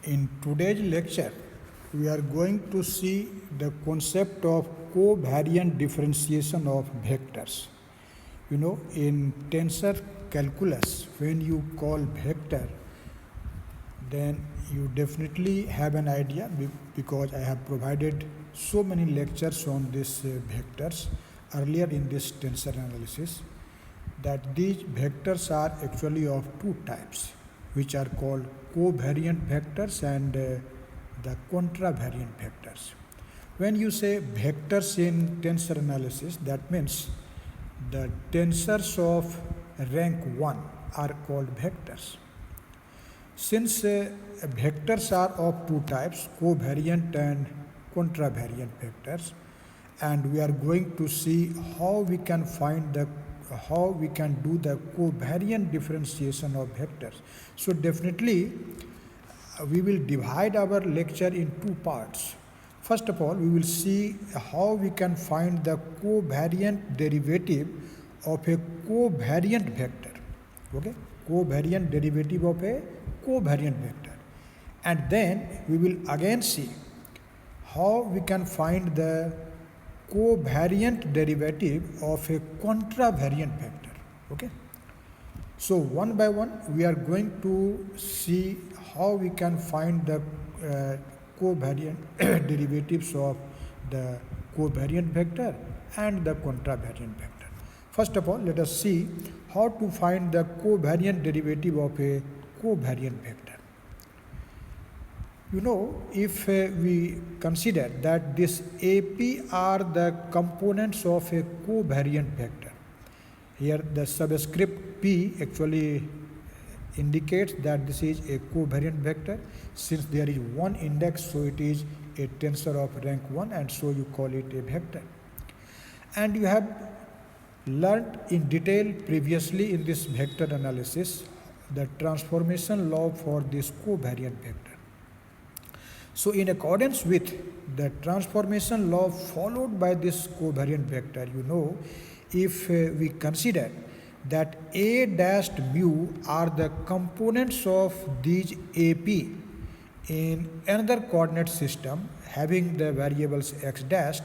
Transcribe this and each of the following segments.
In today's lecture, we are going to see the concept of covariant differentiation of vectors. In tensor calculus, when you call vector, then you definitely have an idea because I have provided so many lectures on these vectors earlier in this tensor analysis, that these vectors are actually of two types, which are called covariant vectors and the contravariant vectors. When you say vectors in tensor analysis, that means the tensors of rank 1 are called vectors. Since vectors are of two types, covariant and contravariant vectors, and we are going to see how we can do the covariant differentiation of vectors. So definitely we will divide our lecture in two parts. First of all, we will see how we can find the covariant derivative of a covariant vector. Okay, covariant derivative of a covariant vector. And then we will again see how we can find the covariant derivative of a contravariant vector. Okay, so one by one we are going to see how we can find the covariant derivatives of the covariant vector and the contravariant vector. First of all, let us see how to find the covariant derivative of a covariant vector. If we consider that this AP are the components of a covariant vector, here the subscript P actually indicates that this is a covariant vector. Since there is one index, so it is a tensor of rank 1, and so you call it a vector. And you have learnt in detail previously in this vector analysis the transformation law for this covariant vector. So in accordance with the transformation law followed by this covariant vector, if we consider that A dash mu are the components of these AP in another coordinate system having the variables x dashed,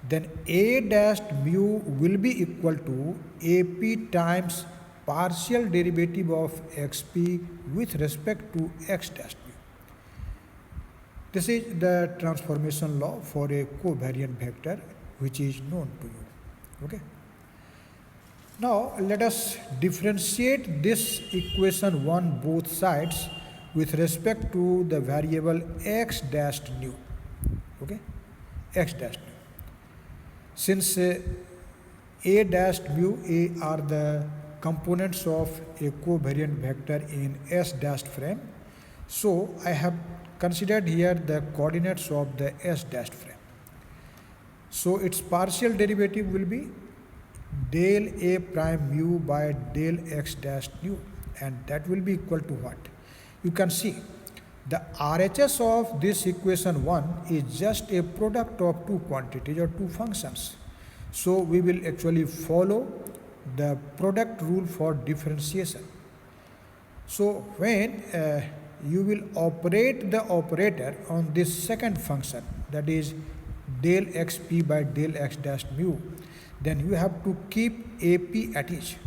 then A dash mu will be equal to AP times partial derivative of xp with respect to x dash mu. This is the transformation law for a covariant vector which is known to you. Okay. Now let us differentiate this equation 1 both sides with respect to the variable x dash nu. Okay, x dash nu. Since a dash mu a are the components of a covariant vector in s dash frame, so I have considered here the coordinates of the s dash frame. So its partial derivative will be del a prime mu by del x dash nu, and that will be equal to what? You can see the RHS of this equation 1 is just a product of two quantities or two functions. So we will actually follow the product rule for differentiation. So when you will operate the operator on this second function, that is del xp by del x dash mu, then you have to keep AP at each.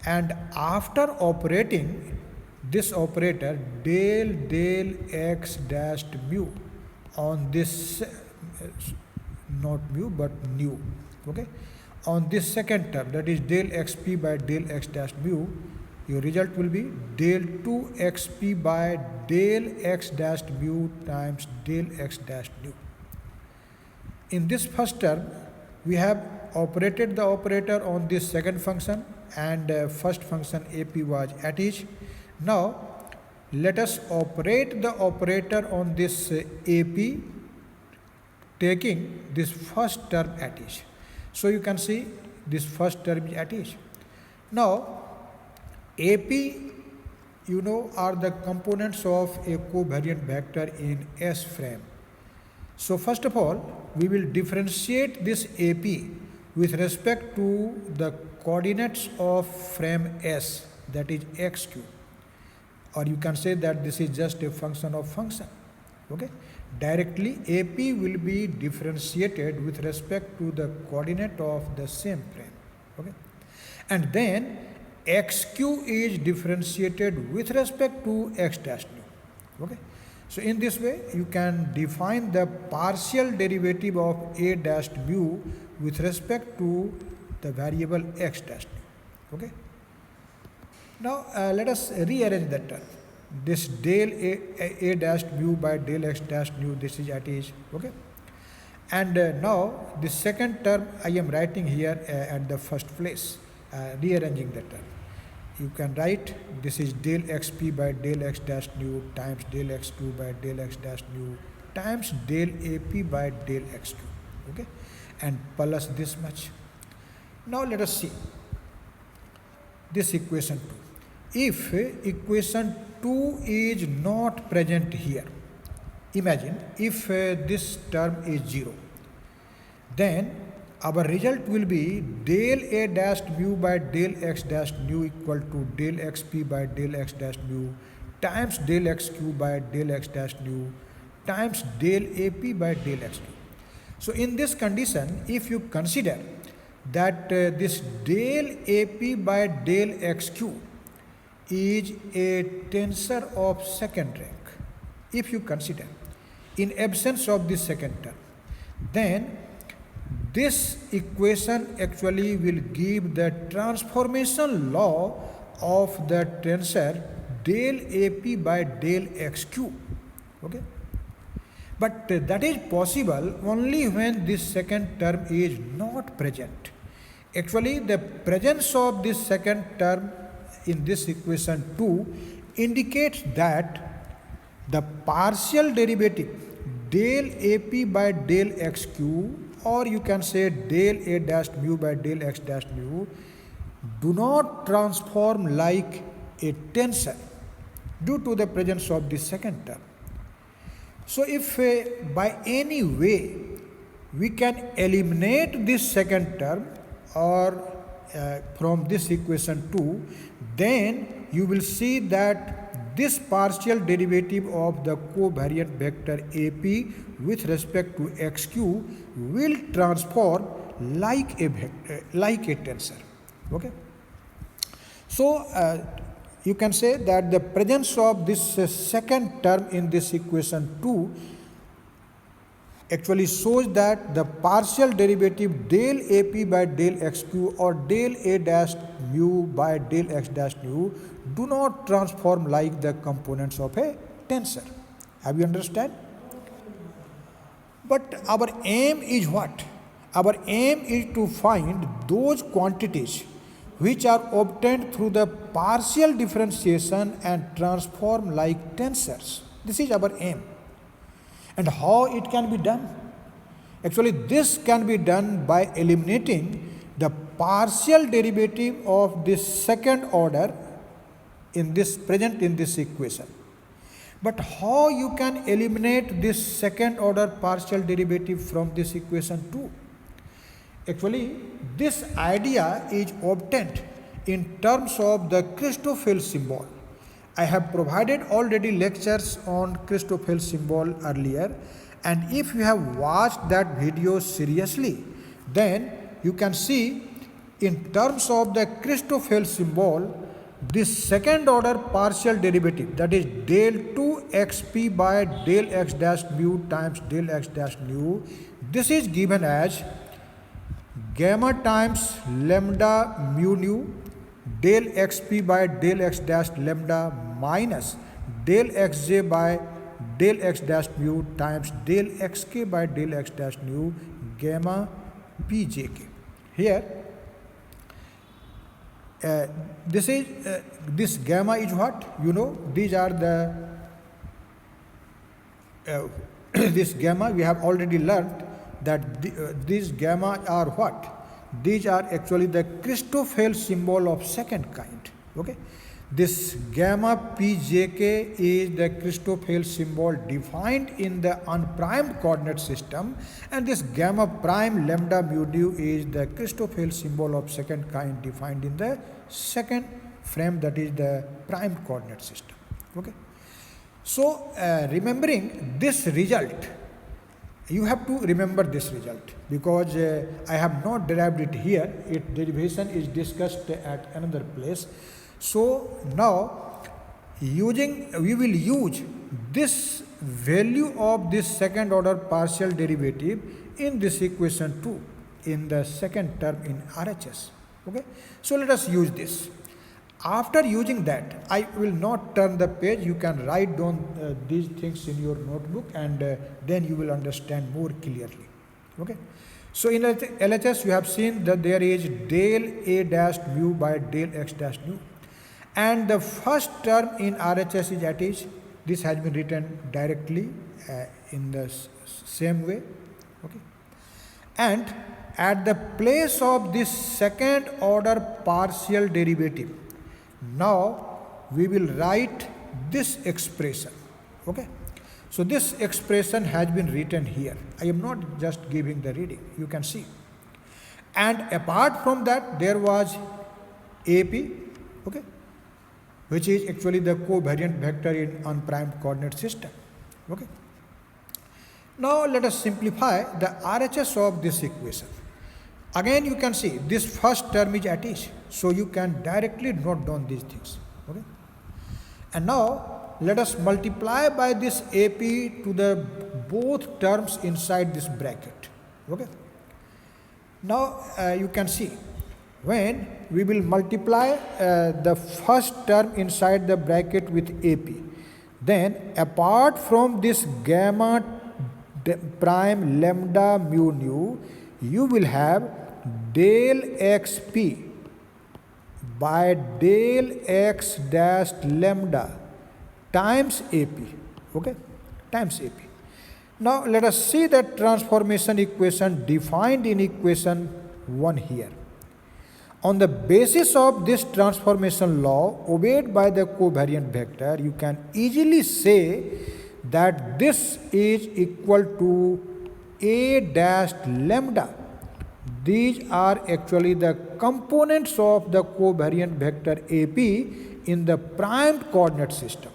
And after operating this operator del x dash mu on this, not mu but nu, okay, on this second term, that is del xp by del x dash mu, your result will be del 2 xp by del x dash mu times del x dash nu. In this first term, we have operated the operator on this second function, and first function AP was at each. Now let us operate the operator on this AP taking this first term at each. So you can see this first term is at each. Now AP are the components of a covariant vector in S frame. So first of all, we will differentiate this AP with respect to the coordinates of frame S, that is xq. or you can say that this is just a function of function. Okay, directly AP will be differentiated with respect to the coordinate of the same plane. Okay, and then xq is differentiated with respect to x dash nu. Okay, so in this way you can define the partial derivative of a dash mu with respect to the variable x dash nu. Okay, now let us rearrange that term. This del a dash mu by del x dash nu, this is at ease. Okay, and now the second term I am writing here at the first place, rearranging the term. You can write this is del xp by del x dash nu times del x2 by del x dash nu times del ap by del x2. Okay, and plus this much. Now let us see this equation 2. If equation 2 is not present here, imagine if this term is 0, then our result will be del a dash mu by del x dash nu equal to del xp by del x dash nu times del xq by del x dash nu times del ap by del x2. So in this condition, if you consider that this del ap by del xq is a tensor of second rank, if you consider in absence of this second term, then this equation actually will give the transformation law of the tensor del ap by del xq. Okay, but that is possible only when this second term is not present. Actually, the presence of this second term in this equation 2 indicates that the partial derivative del ap by del xq, or you can say del a dash mu by del x dash mu, do not transform like a tensor due to the presence of the second term. So if by any way we can eliminate this second term or from this equation 2, then you will see that this partial derivative of the covariant vector AP with respect to xq will transform like a vector, like a tensor. Okay, so you can say that the presence of this second term in this equation 2 actually shows that the partial derivative del ap by del xq or del a dash mu by del x dash nu do not transform like the components of a tensor. Have you understand? But our aim is what? Our aim is to find those quantities which are obtained through the partial differentiation and transform like tensors. This is our aim. And how it can be done? Actually, this can be done by eliminating the partial derivative of this second order in this present in this equation. But how you can eliminate this second order partial derivative from this equation 2? Actually, this idea is obtained in terms of the Christoffel symbol. I have provided already lectures on Christoffel symbol earlier, and if you have watched that video seriously, then you can see in terms of the Christoffel symbol, this second order partial derivative, that is del 2 xp by del x dash mu times del x dash nu, this is given as gamma times lambda mu nu del xp by del x dash lambda minus del xj by del x dash mu times del xk by del x dash nu gamma pjk. Here this gamma is what? You know, these are the this gamma we have already learned that these gamma are what? These are actually the Christoffel symbol of second kind. Okay, this gamma pjk is the Christoffel symbol defined in the unprimed coordinate system, and this gamma prime lambda mu nu is the Christoffel symbol of second kind defined in the second frame, that is the primed coordinate system. Okay. So remembering this result, you have to remember this result because I have not derived it here. Its derivation is discussed at another place. So now we will use this value of this second order partial derivative in this equation 2 in the second term in RHS. Okay. So let us use this. After using that, I will not turn the page. You can write down these things in your notebook and then you will understand more clearly. Okay. So in LHS, you have seen that there is del A dash mu by del X dash mu. And the first term in RHS is at each. This has been written directly in the same way. Okay. And at the place of this second order partial derivative, now we will write this expression. Okay. So this expression has been written here. I am not just giving the reading. You can see. And apart from that, there was AP, okay, which is actually the covariant vector in unprimed coordinate system. Okay. Now let us simplify the RHS of this equation. Again, you can see this first term is at each, so you can directly note down these things. Okay. And now let us multiply by this AP to the both terms inside this bracket. Okay. Now you can see when we will multiply the first term inside the bracket with AP, then apart from this gamma prime lambda mu nu, you will have del xp by del x dash lambda times AP, okay, times AP. Now let us see that transformation equation defined in equation 1 here. On the basis of this transformation law obeyed by the covariant vector, you can easily say that this is equal to A dash lambda. These are actually the components of the covariant vector AP in the primed coordinate system.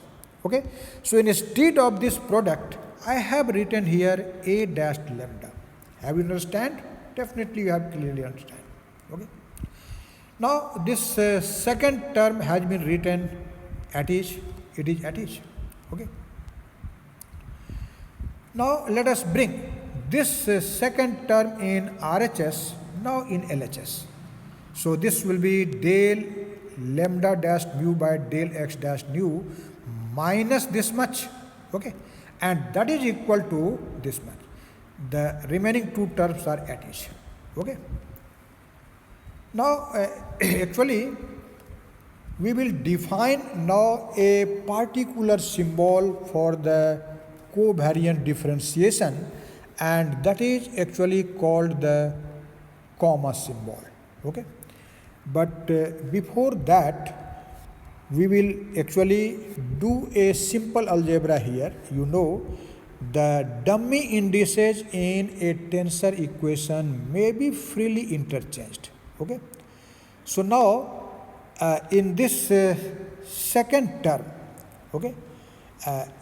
Okay. So instead of this product, I have written here A dash lambda. Have you understand? Definitely you have clearly understand. Okay. Now this second term has been written at each. It is at each. Okay. Now let us bring this second term in RHS now in LHS. So this will be del lambda dash mu by del x dash nu minus this much. Okay. And that is equal to this much. The remaining two terms are at each. Okay. Now actually we will define now a particular symbol for the covariant differentiation, and that is actually called the comma symbol. Okay. But before that, we will actually do a simple algebra here. You know, the dummy indices in a tensor equation may be freely interchanged. Okay. So now in this second term, okay,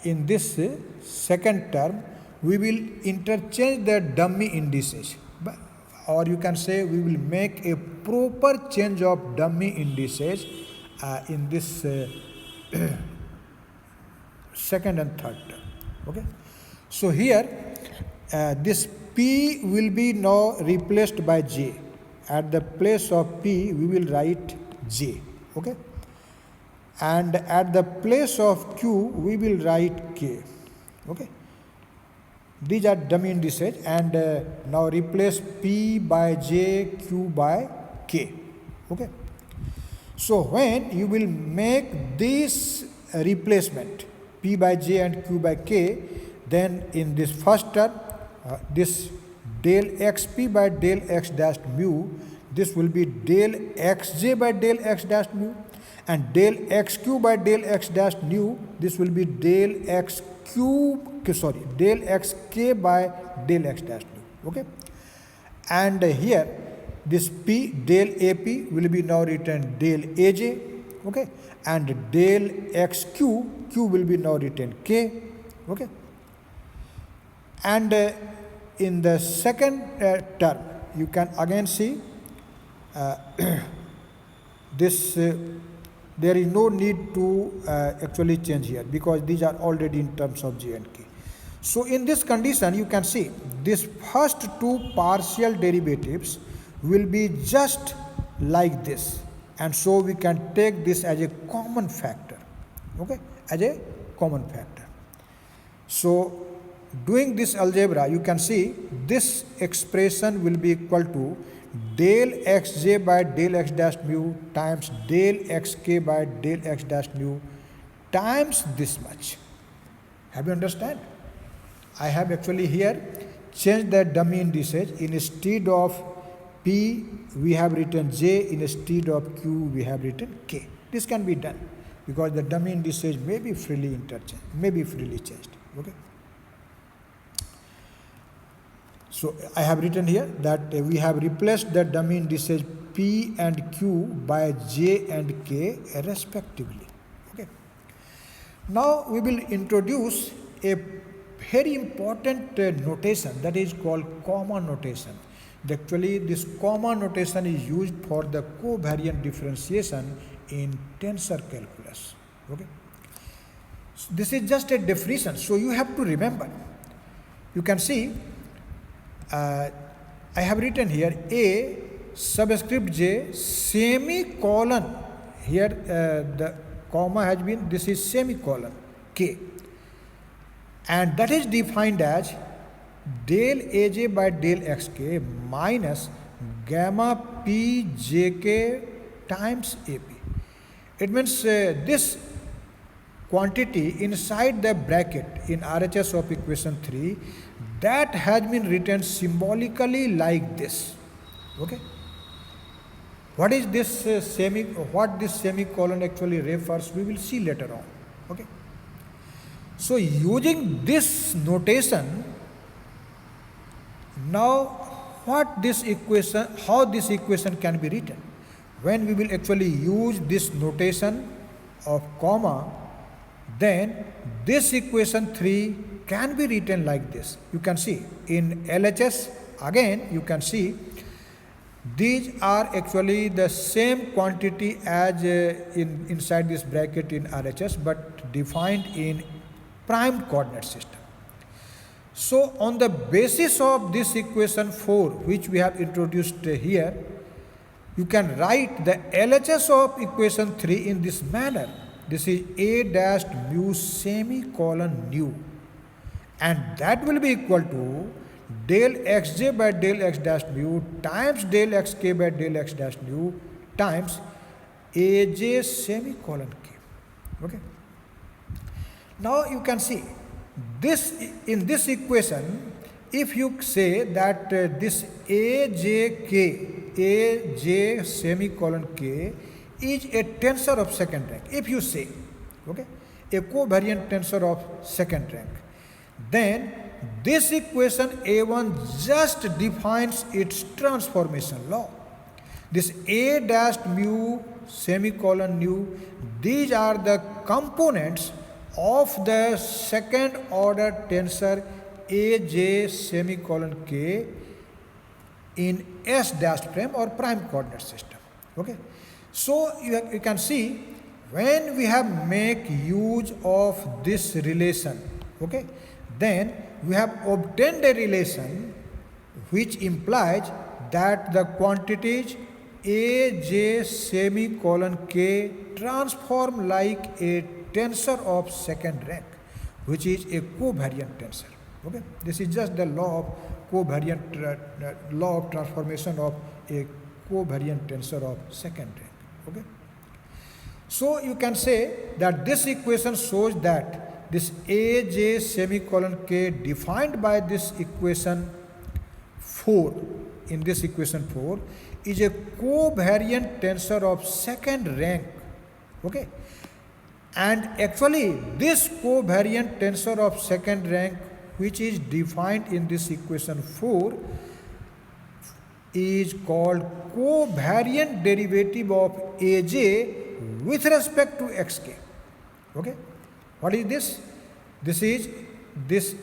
in this second term, we will interchange the dummy indices, or you can say we will make a proper change of dummy indices in this second and third term. Okay. So here this P will be now replaced by J. At the place of P, we will write J. Okay. And at the place of Q, we will write K. Okay. These are dummy indices, and now replace P by J, Q by K. Okay. So when you will make this replacement, P by J and Q by K, then in this first term, this del xp by del x dash mu, this will be del xj by del x dash mu, and del xq by del x dash nu, this will be del xk by del x dash nu. Okay. And here this P del AP will be now written del AJ, okay, and del xq, q will be now written k, okay. And in the second term, you can again see this, there is no need to actually change here because these are already in terms of j and k. So in this condition, you can see this first two partial derivatives will be just like this, and so we can take this as a common factor, okay, as a common factor. So doing this algebra, you can see this expression will be equal to del xj by del x dash mu times del xk by del x dash mu times this much. Have you understand? I have actually here changed the dummy indices. Instead of p, we have written j. Instead of q, we have written k. This can be done because the dummy indices may be freely interchanged, may be freely changed. Okay. So I have written here that we have replaced the dummy indices p and q by j and k respectively. Okay. Now we will introduce a very important notation that is called comma notation. Actually, this comma notation is used for the covariant differentiation in tensor calculus. Okay. So this is just a definition, so you have to remember. You can see I have written here a subscript j semicolon. Here the comma has been, this is semicolon k, and that is defined as del aj by del xk minus gamma p jk times ap. It means this quantity inside the bracket in RHS of equation 3 that has been written symbolically like this. Okay. What is this what this semicolon actually refers, we will see later on. Okay. So using this notation, now what this equation, how this equation can be written? When we will actually use this notation of comma, then this equation 3 can be written like this. You can see in LHS, again you can see these are actually the same quantity as inside this bracket in RHS, but defined in prime coordinate system. So on the basis of this equation 4 which we have introduced here, you can write the LHS of equation 3 in this manner. This is a dashed mu semicolon nu, and that will be equal to del xj by del x dash mu times del xk by del x dash mu times aj semicolon k. Okay. Now you can see this in this equation, if you say that this aj semicolon k is a tensor of second rank, if you say, okay, a covariant tensor of second rank, then this equation A1 just defines its transformation law. This a dashed mu semicolon nu, these are the components of the second order tensor aj semicolon k in S dashed frame or prime coordinate system. Okay. So you can see when we have make use of this relation, okay, then we have obtained a relation which implies that the quantities aj semicolon k transform like a tensor of second rank, which is a covariant tensor. Okay, this is just the law of covariant law of transformation of a covariant tensor of second rank. Okay, so you can say that this equation shows that this aj semicolon k defined by this equation 4, in this equation 4, is a covariant tensor of second rank. Okay, and actually this covariant tensor of second rank which is defined in this equation 4 is called covariant derivative of aj with respect to xk. Okay, what is this? This is this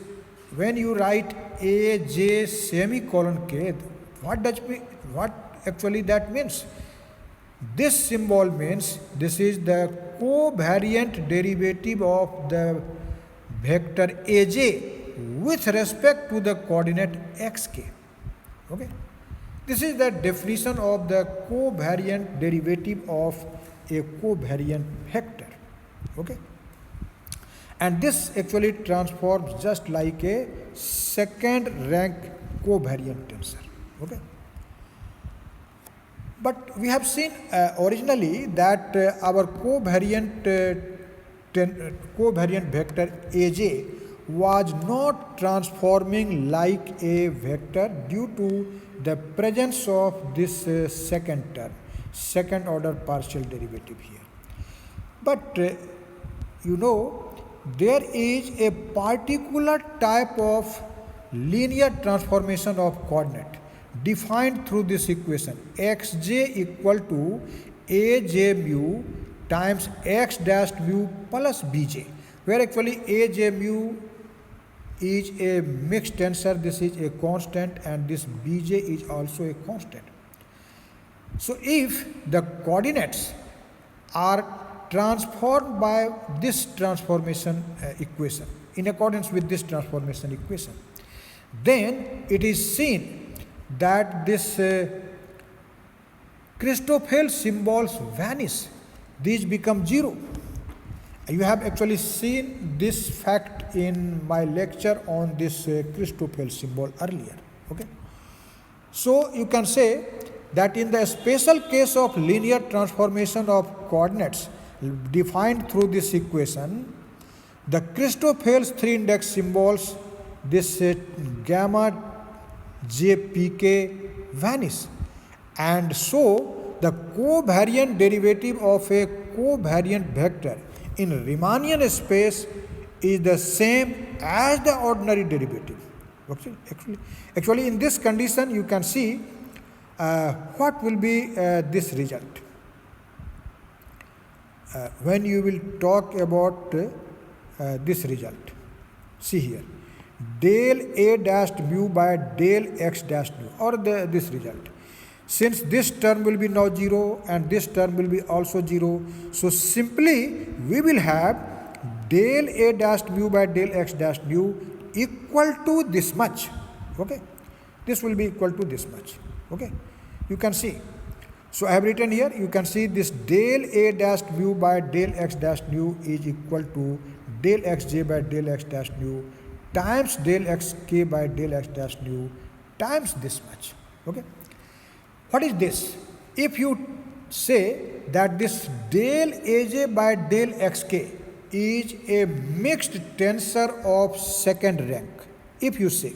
when you write aj semicolon k. What actually that means? This symbol means this is the covariant derivative of the vector aj with respect to the coordinate xk. Okay, this is the definition of the covariant derivative of a covariant vector. Okay, and this actually transforms just like a second rank covariant tensor. Okay, but we have seen originally that our covariant vector aj was not transforming like a vector due to the presence of this second term, second order partial derivative here. But there is a particular type of linear transformation of coordinate defined through this equation xj equal to aj mu times x dash mu plus bj, where actually aj mu is a mixed tensor, this is a constant, and this bj is also a constant. So if the coordinates are transformed by this transformation equation, in accordance with this transformation equation, then it is seen that this Christoffel symbols vanish, these become zero. You have actually seen this fact in my lecture on this Christoffel symbol earlier. Okay, so you can say that in the special case of linear transformation of coordinates defined through this equation, the Christoffel's 3-index symbols, this gamma jpk vanish, and so the covariant derivative of a covariant vector in Riemannian space is the same as the ordinary derivative. Actually in this condition you can see what will be this result. When you will talk about this result, see here, del a dash mu by del x dash mu, or this result. Since this term will be now 0 and this term will be also 0, so simply we will have del a dash mu by del x dash mu equal to this much. Okay, this will be equal to this much. Okay, you can see. So I have written here, you can see this del a dash mu by del x dash mu is equal to del xj by del x dash mu times del xk by del x dash mu times this much. Okay, what is this? If you say that this del aj by del xk is a mixed tensor of second rank, if you say,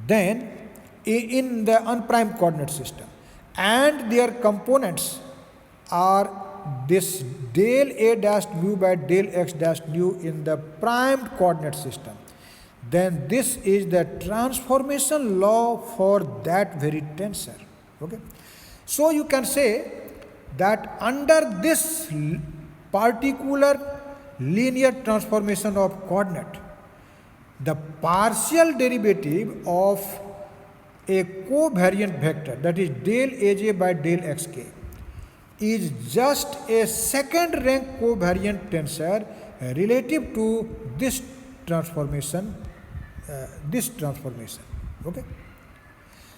then in the unprimed coordinate system, and their components are this del a dash mu by del x dash mu in the primed coordinate system, then this is the transformation law for that very tensor. Okay, so you can say that under this particular linear transformation of coordinate, the partial derivative of a covariant vector, that is del aj by del xk, is just a second rank covariant tensor relative to this transformation. Okay,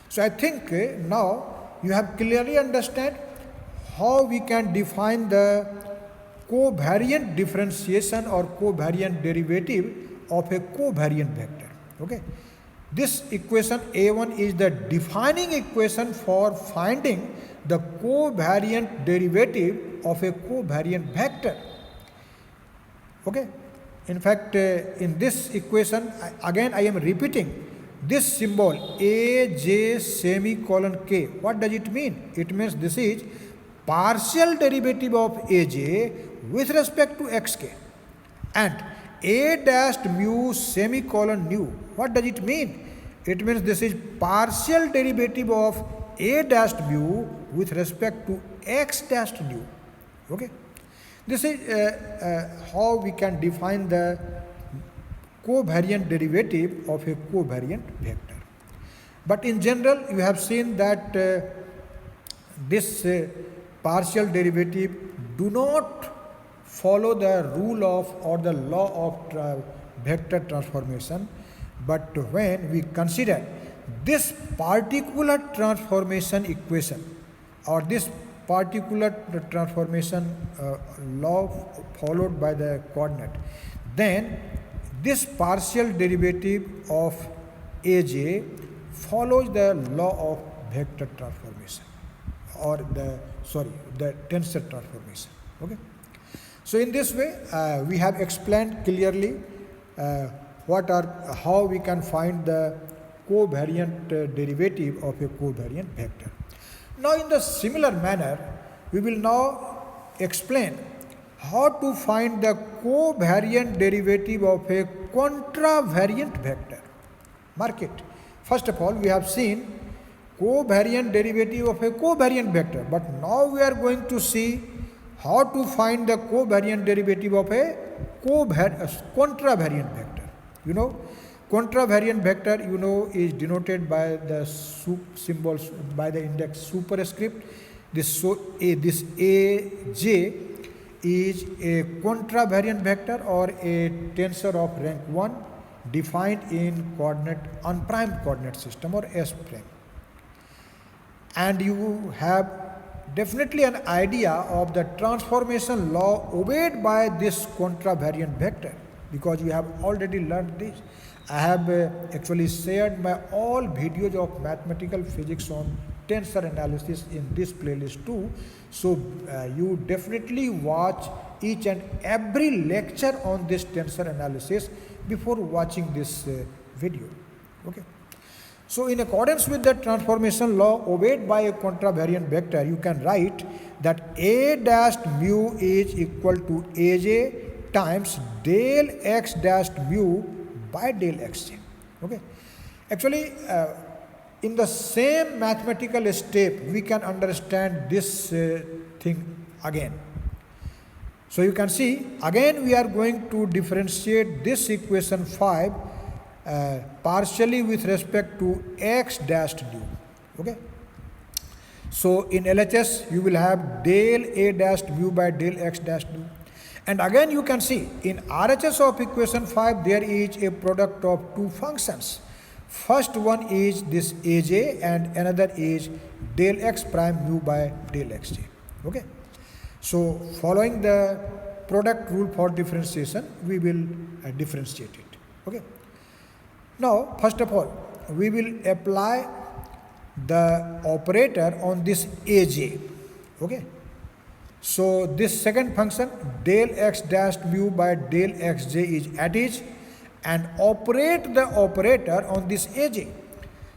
so I think now you have clearly understand how we can define the covariant differentiation or covariant derivative of a covariant vector. Okay, this equation A1 is the defining equation for finding the covariant derivative of a covariant vector. Okay, in fact in this equation again I am repeating this symbol aj semicolon k. What does it mean? It means this is partial derivative of aj with respect to xk, and a dashed mu semicolon nu. What does it mean? It means this is partial derivative of a dashed mu with respect to x dashed nu. Okay, this is how we can define the covariant derivative of a covariant vector. But in general, you have seen that this partial derivative do not follow the rule of or the law of vector transformation, but when we consider this particular transformation equation or this particular transformation law followed by the coordinate, then this partial derivative of Aj follows the law of vector transformation or the tensor transformation. Okay, so in this way we have explained clearly how we can find the covariant derivative of a covariant vector. Now in the similar manner, we will now explain how to find the covariant derivative of a contravariant vector. Mark it. First of all, we have seen covariant derivative of a covariant vector, but now we are going to see how to find the covariant derivative of a contravariant vector. You know, contravariant vector, you know, is denoted by the symbols by the index superscript. This Aj is a contravariant vector or a tensor of rank 1 defined in coordinate unprimed coordinate system or S prime. And you have definitely an idea of the transformation law obeyed by this contravariant vector, because you have already learned this. I have actually shared my all videos of mathematical physics on tensor analysis in this playlist too. So you definitely watch each and every lecture on this tensor analysis before watching this video. Okay. So in accordance with the transformation law obeyed by a contravariant vector, you can write that A dashed mu is equal to Aj times del x dashed mu by del xj. Okay. Actually, in the same mathematical step, we can understand this thing again. So you can see, again we are going to differentiate this equation 5 partially with respect to x dashed du. Okay. So in LHS, you will have del A dashed mu by del x dashed du. And again you can see, in RHS of equation 5, there is a product of two functions. First one is this Aj and another is del x prime mu by del xj. Okay. So following the product rule for differentiation, we will differentiate it. Okay. Now, first of all, we will apply the operator on this Aj. Okay. So this second function del x dashed mu by del xj is attached, and operate the operator on this Aj.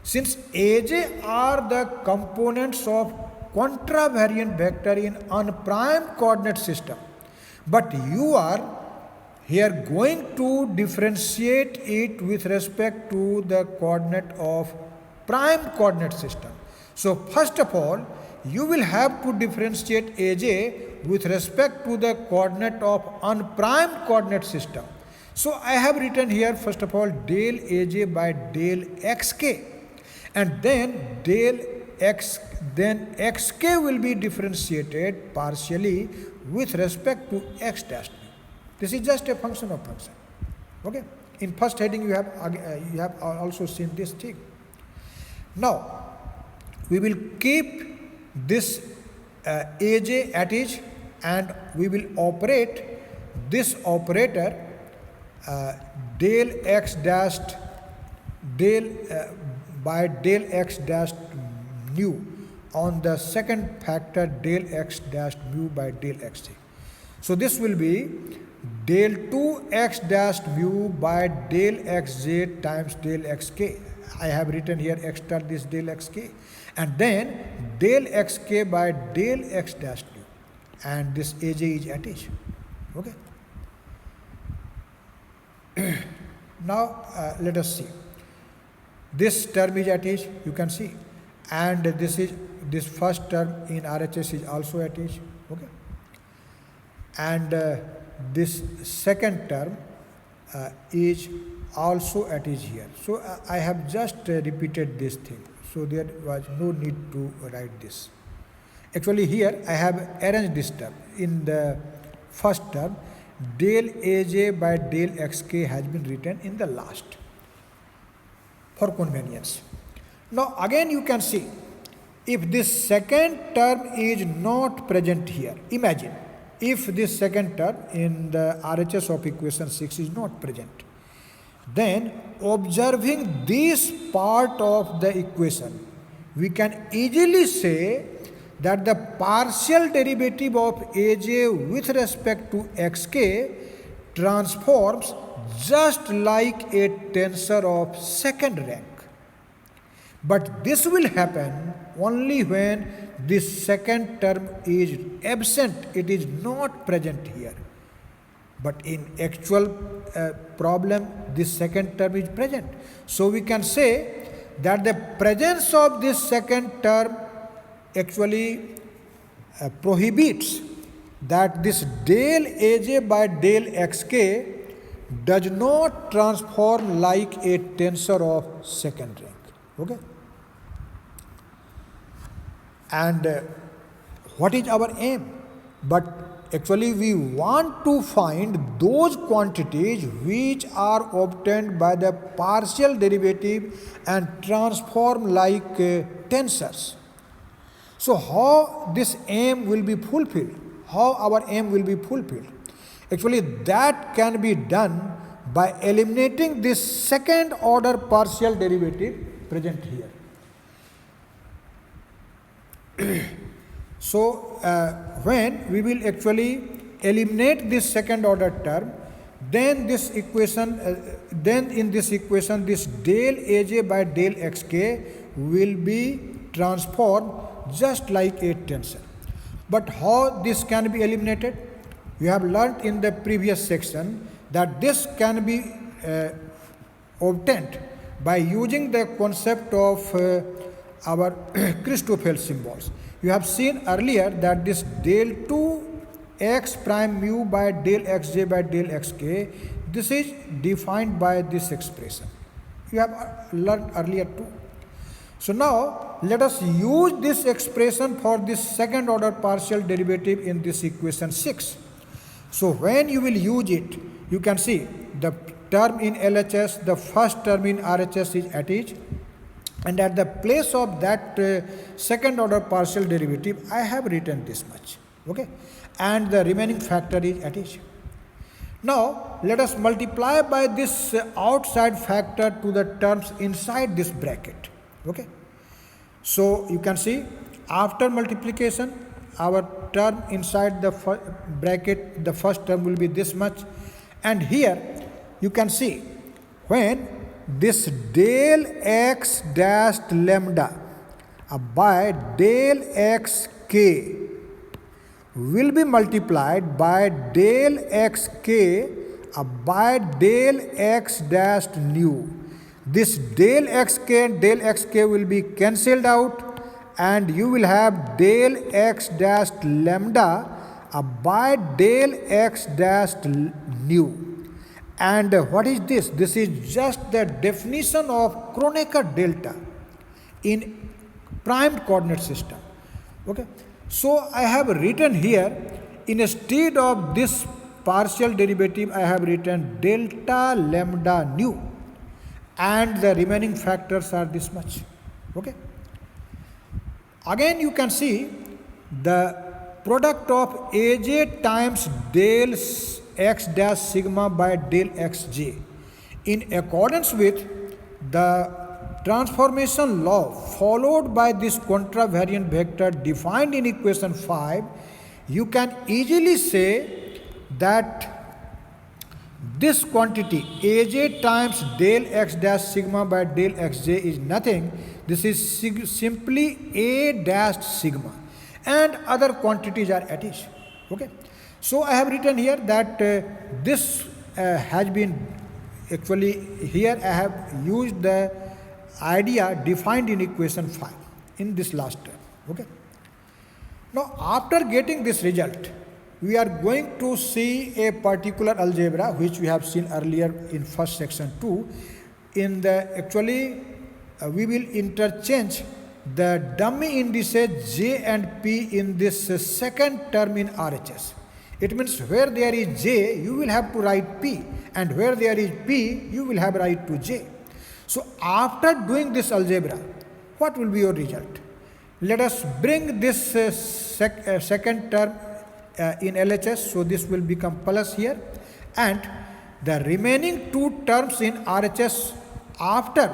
Since Aj are the components of contravariant vector in unprimed coordinate system, but you are here going to differentiate it with respect to the coordinate of prime coordinate system. So first of all, you will have to differentiate Aj with respect to the coordinate of unprimed coordinate system. So I have written here first of all del Aj by del xk, and then xk will be differentiated partially with respect to x dashed mu. This is just a function of function. Okay. In first heading you have also seen this thing. Now we will keep this Aj attached, and we will operate this operator del x dashed by del x dashed mu on the second factor del x dashed mu by del xj. So this will be del 2x dashed mu by del xj times del xk. I have written here extra this del xk, and then del xk by del x dashed mu, and this Aj is attached. Okay. Now let us see. This term is attached, you can see, and this first term in RHS is also attached. Okay. and this second term is also at is here. So I have just repeated this thing. So there was no need to write this. Actually here I have arranged this term. In the first term, del Aj by del xk has been written in the last for convenience. Now again you can see, if this second term is not present here, imagine if this second term in the RHS of equation 6 is not present, then observing this part of the equation, we can easily say that the partial derivative of Aj with respect to xk transforms just like a tensor of second rank. But this will happen only when this second term is absent, it is not present here. But in actual problem, this second term is present. So we can say that the presence of this second term actually prohibits that this del Aj by del xk does not transform like a tensor of second rank. Okay? And what is our aim? But actually we want to find those quantities which are obtained by the partial derivative and transform like tensors. So how this aim will be fulfilled? How our aim will be fulfilled? Actually that can be done by eliminating this second order partial derivative present here. So when we will actually eliminate this second order term, then this equation, then in this equation this del Aj by del xk will be transformed just like a tensor. But how this can be eliminated? We have learned in the previous section that this can be obtained by using the concept of our Christoffel symbols. You have seen earlier that this del 2 x prime mu by del xj by del xk, this is defined by this expression. You have learned earlier too. So now let us use this expression for this second order partial derivative in this equation 6. So when you will use it, you can see the term in LHS, the first term in RHS is at each, and at the place of that second order partial derivative I have written this much, okay, and the remaining factor is at each. Now let us multiply by this outside factor to the terms inside this bracket, okay. So you can see after multiplication our term inside the bracket, the first term will be this much, and here you can see when this del x dashed lambda by del xk will be multiplied by del xk by del x dashed nu. This del xk and del xk will be cancelled out, and you will have del x dashed lambda by del x dashed nu. And what is this? This is just the definition of Kronecker delta in primed coordinate system. Okay. So I have written here, instead of this partial derivative, I have written delta lambda nu, and the remaining factors are this much. Okay. Again you can see the product of Aj times del x dash sigma by del xj in accordance with the transformation law followed by this contravariant vector defined in equation 5. You can easily say that this quantity Aj times del x dash sigma by del xj is nothing. This is simply A dashed sigma, and other quantities are at each. Okay. So I have written here that this has been actually, here I have used the idea defined in equation 5 in this last term. Okay. Now after getting this result, we are going to see a particular algebra which we have seen earlier in first section too. In the we will interchange the dummy indices j and p in this second term in RHS. It means where there is j, you will have to write p, and where there is p, you will have to write to j. So after doing this algebra, what will be your result? Let us bring this second term in LHS, so this will become plus here, and the remaining two terms in RHS after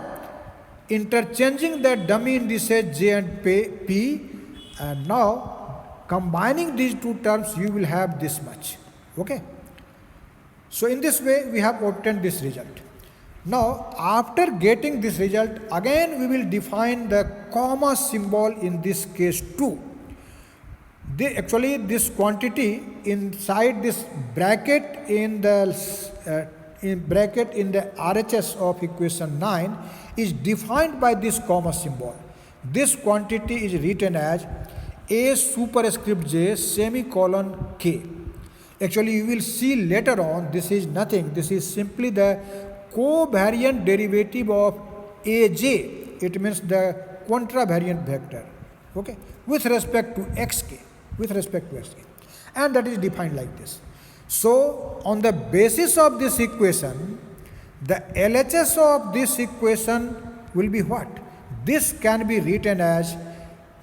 interchanging the dummy indices j and p, and now combining these two terms, you will have this much. Okay. So in this way we have obtained this result. Now after getting this result, again we will define the comma symbol in this case too. This quantity inside this bracket in the RHS of equation 9 is defined by this comma symbol. This quantity is written as a superscript j semicolon k. Actually, you will see later on, this is nothing. This is simply the covariant derivative of aj. It means the contravariant vector. Okay, with respect to xk. And that is defined like this. So on the basis of this equation, the LHS of this equation will be what? This can be written as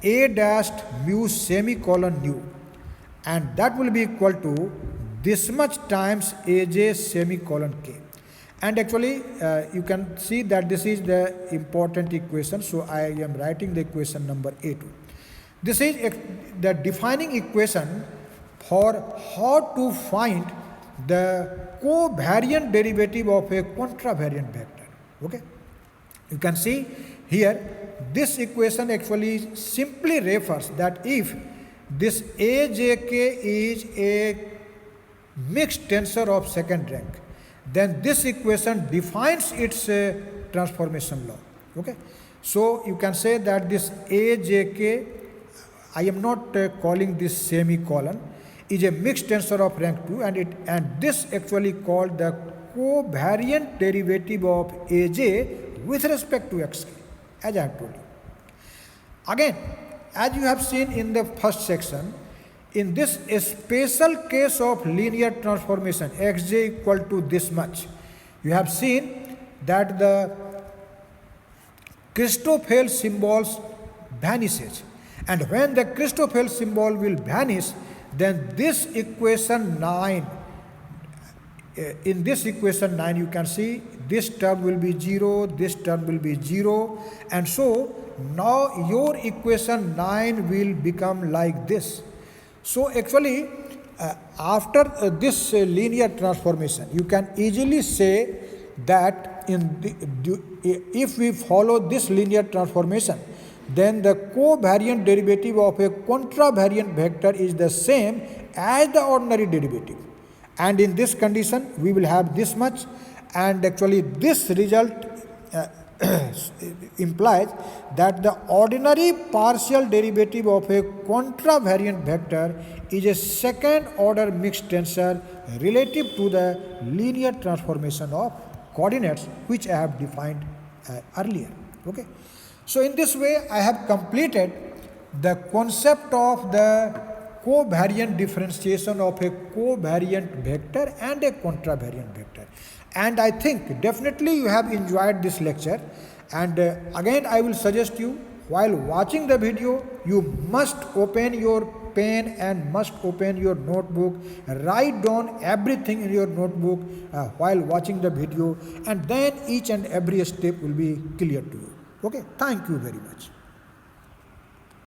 a dashed mu semicolon nu, and that will be equal to this much times aj semicolon k. And actually you can see that this is the important equation, so I am writing the equation number A2. This is the defining equation for how to find the covariant derivative of a contravariant vector. Okay, you can see here this equation actually simply refers that if this ajk is a mixed tensor of second rank, then this equation defines its transformation law. Okay, so you can say that this ajk, I am not calling this semicolon, is a mixed tensor of rank 2, and this actually called the covariant derivative of aj with respect to xk, as I have told you. Again, as you have seen in the first section, in this special case of linear transformation xj equal to this much, you have seen that the Christoffel symbols vanishes, and when the Christoffel symbol will vanish, then this equation 9, in this equation 9 you can see this term will be 0, this term will be 0, and so now your equation 9 will become like this. So actually after this linear transformation, you can easily say that if we follow this linear transformation, then the covariant derivative of a contravariant vector is the same as the ordinary derivative. And in this condition, we will have this much, and actually this result implies that the ordinary partial derivative of a contravariant vector is a second order mixed tensor relative to the linear transformation of coordinates which I have defined earlier. Okay. So in this way I have completed the concept of the covariant differentiation of a covariant vector and a contravariant vector. And I think definitely you have enjoyed this lecture, and again I will suggest you, while watching the video, you must open your pen and must open your notebook, write down everything in your notebook while watching the video, and then each and every step will be clear to you. Okay, thank you very much.